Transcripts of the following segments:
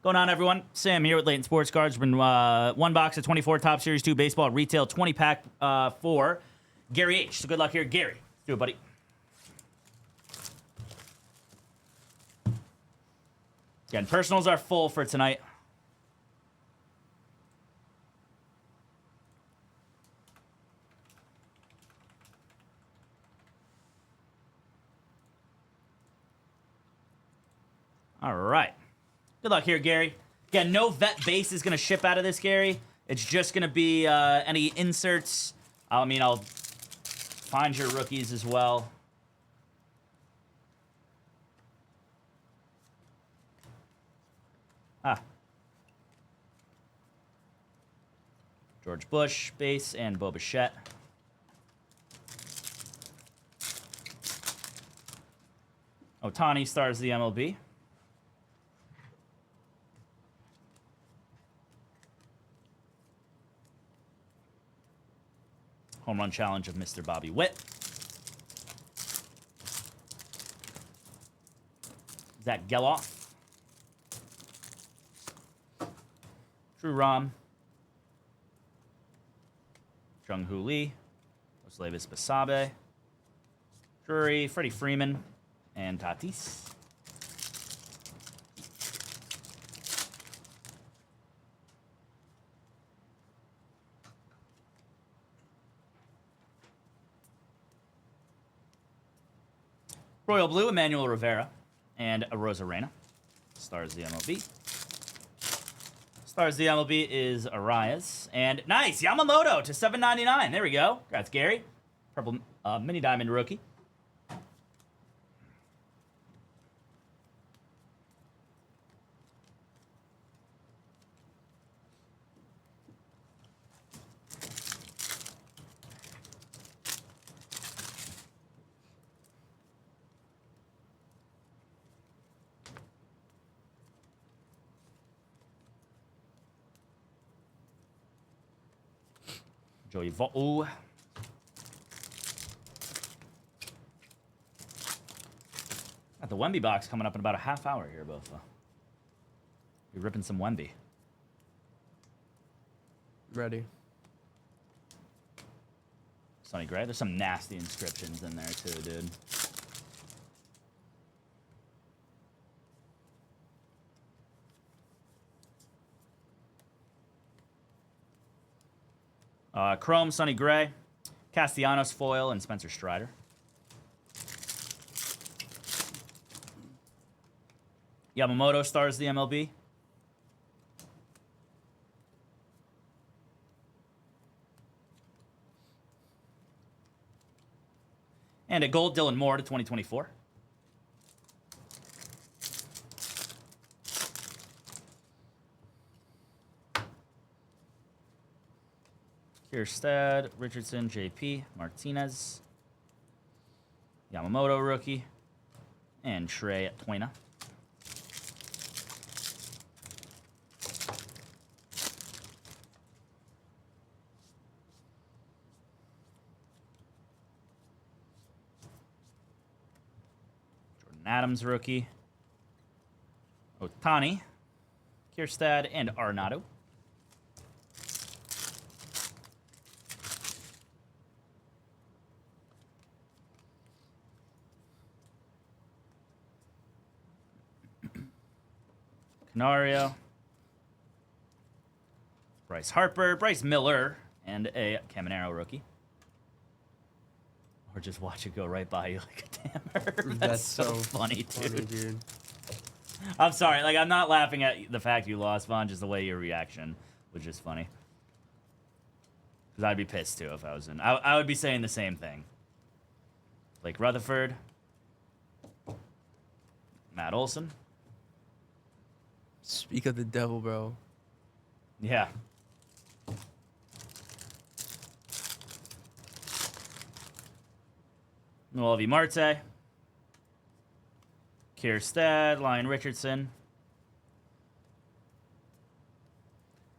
Going on, everyone? Sam here with Layton Sports Cards. Been one box of 24 Top Series 2 baseball retail 20-pack for Gary H. So good luck here, Gary. Let's do it, buddy. Again, personals are full for tonight. All right. Good luck here, Gary. Again, no vet base is going to ship out of this, Gary. It's just going to be any inserts. I'll find your rookies as well. George Bush, base, and Bo Bichette. Ohtani stars the MLB. Home run challenge of Mr. Bobby Witt. Zach Geloff. Drew Rom. Jung-Hoo Lee. Oslevis Basabe. Drury, Freddie Freeman, and Tatis. Royal Blue, Emmanuel Rivera, and Arozarena. Stars the MLB. Stars the MLB is Arias. And nice, Yamamoto to $7.99. There we go. Congrats, Gary. Purple mini diamond rookie. Joey Votto. Got the Wemby box coming up in about a half hour here, both. You're ripping some Wemby. Ready. Sonny Gray. There's some nasty inscriptions in there, too, dude. Chrome, Sonny Gray, Castellanos foil, and Spencer Strider. Yamamoto stars the MLB. And a gold Dylan Moore to 2024. Kierstad, Richardson, JP, Martinez, Yamamoto rookie, and Trey at Twina. Jordan Adams rookie, Ohtani, Kierstad, and Arenado. Canario, Bryce Harper, Bryce Miller, and a Caminero rookie. Or just watch it go right by you like a dammer. That's so funny, dude. I'm sorry, like I'm not laughing at the fact you lost, Vaughn, just the way your reaction was just funny. Because I'd be pissed too if I was in. I would be saying the same thing. Blake Rutherford, Matt Olson. Speak of the devil, bro. Yeah. Noelvi Marte. Kierstad, Lyon Richardson.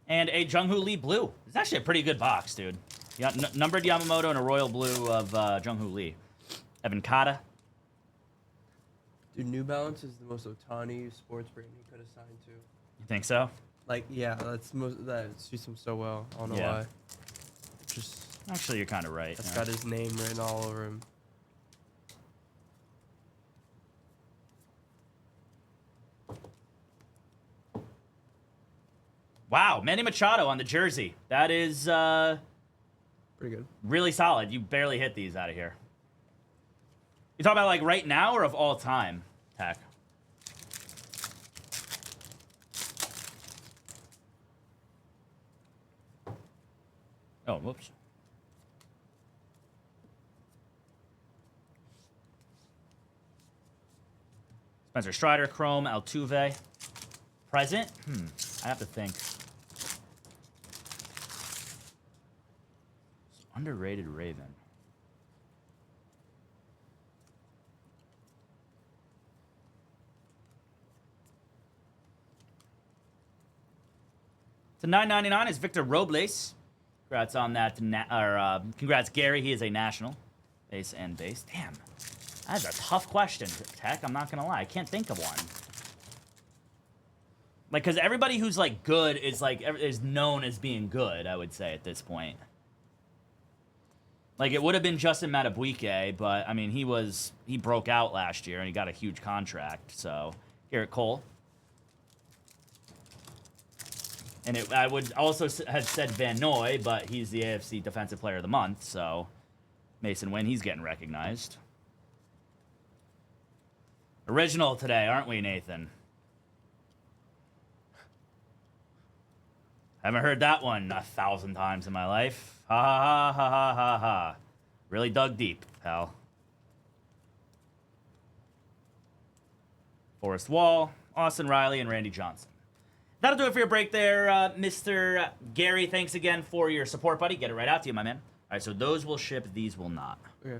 And a Jung-Hoo Lee blue. It's actually a pretty good box, dude. You got numbered Yamamoto and a royal blue of Jung-Hoo Lee. Evan Kata. Dude, New Balance is the most Ohtani sports brand he could have signed to. You think so? Like, yeah, that suits him so well. I don't know Yeah. why. Just Actually, you're kind of right. that's yeah. got his name written all over him. Wow, Manny Machado on the jersey. That is Pretty good. really solid. You barely hit these out of here. You talking about like right now or of all time, Tech? Oh, whoops. Spencer Strider, Chrome, Altuve. Present? I have to think. Underrated Raven. To $9.99 is Victor Robles. Congrats on that. Congrats, Gary. He is a national. Base and base. Damn. That's a tough question, Tech. I'm not going to lie. I can't think of one. Like, because everybody who's, like, good is known as being good, I would say, at this point. Like, it would have been Justin Madubuike, but, I mean, he broke out last year, and he got a huge contract, so. Garrett Cole. And I would also have said Van Noy, but he's the AFC Defensive Player of the Month, so Mason Wynn, he's getting recognized. Original today, aren't we, Nathan? Haven't heard that one 1,000 times in my life. Ha ha ha ha ha ha. Really dug deep, pal. Forrest Wall, Austin Riley, and Randy Johnson. That'll do it for your break there, Mr. Gary. Thanks again for your support, buddy. Get it right out to you, my man. All right, so those will ship. These will not. Okay.